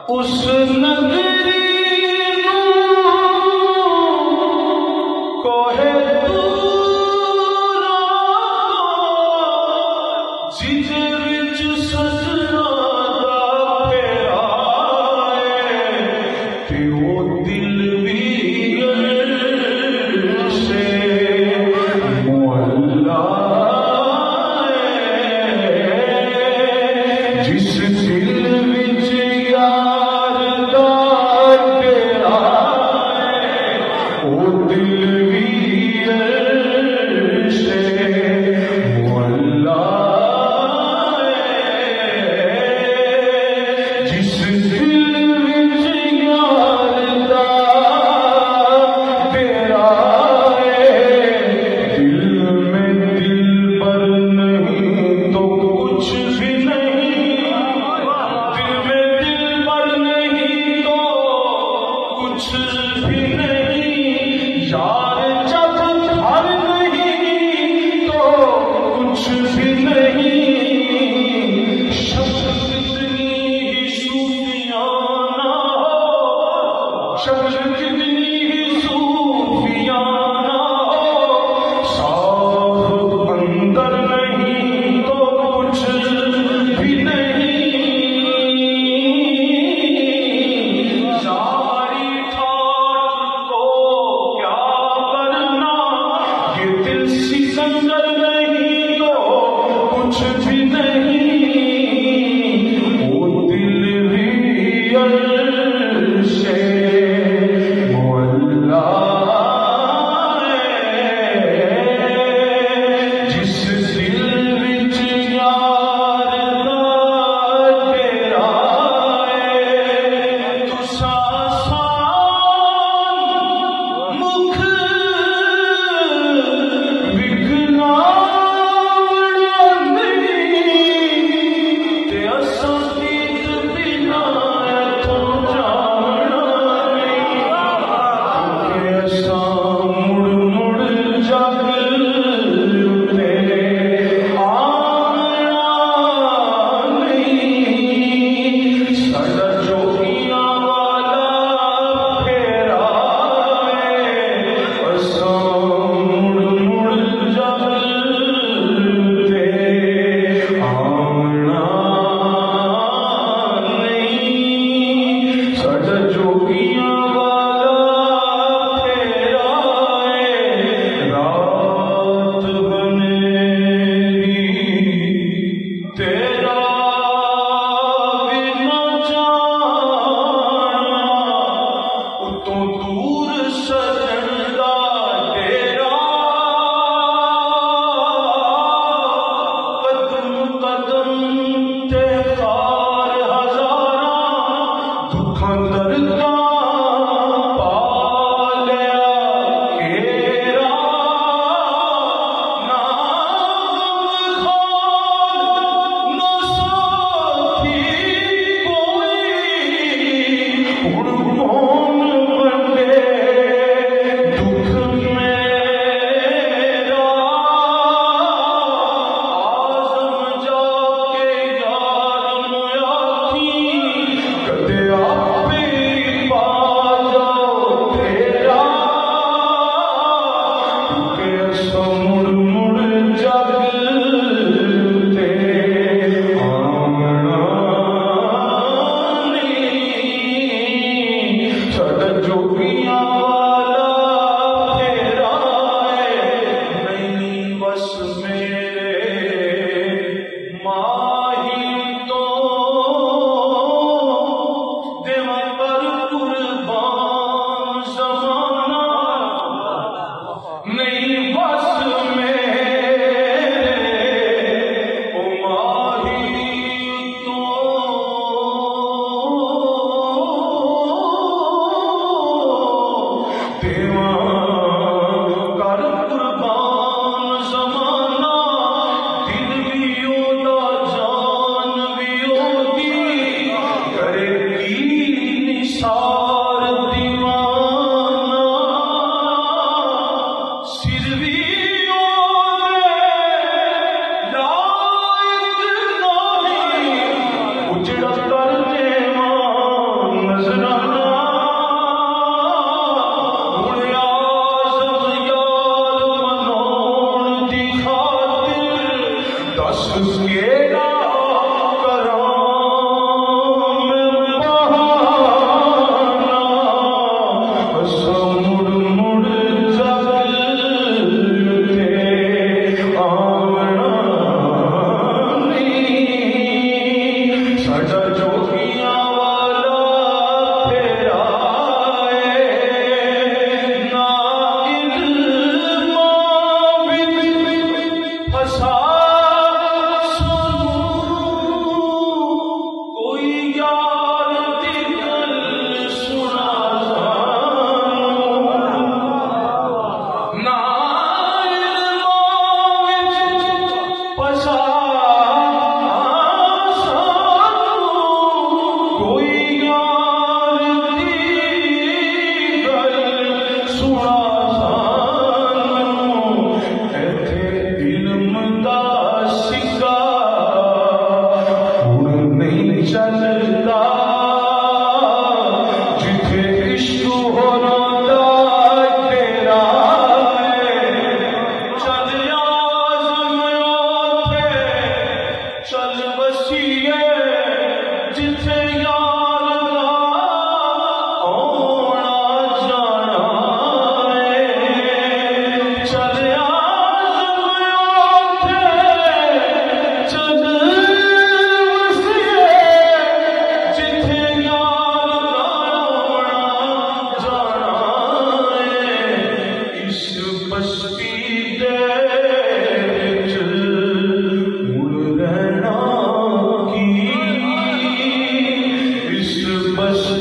اس نگری کوہے دورا جدے وچ سجنا دا پھیرا ہے تے او دل بھی سے معلّا ہے جس دل وچ یار دا ڈیرا ہے او دل بھی سے معلّا ہے جس دل وچ یار دا ڈیرا ہے دل میں دل پر نہیں تو کچھ بھی نہیں دل میں دل پر نہیں تو کچھ بھی نہیں یار جب گھر نہیں تو کچھ بھی نہیں شخص کتنی ہی صوفیانہ ہو شخص کتنی ہی صوفیانہ ہو صاف اندر نہیں تو کچھ بھی نہیں ساری ٹھاٹھ کو کیا کرنا یہ دل سی سنگر نہیں تو کچھ بھی نہیں وہ دل ریل سے معلّا ہے جس دل وچ یار دا ڈیرا ہے تساں آسان مکھ وکھنا تے اساں گیت بنا اتھوں جانا نہیں کہ اساں مڑ مڑ جگ تے آنا نہیں ساڈا جوگیاں والا پھیرا ہے اساں مڑ مڑ جگ تے آنا نہیں ساڈا جوگیاں والا پھیرا ہے رات بنیری تیرا بھی نہ جانا اتوں دور سجن دا ڈیرا قدم قدم تے خار ہزاراں دکھاں درداں پا لیا گھیرا نہ غم خار نہ ساتھی کوئی ہن کون بندے دکھ میرا آزم جا کے یار نوں آکھی کدے آپے پا جاؤ تیرا کہ اساں مڑ مڑ جگ تے آنا نہیں ساڈا جوگیاں والا پھیرا ہے نہیں بس میرے ماہی تو بس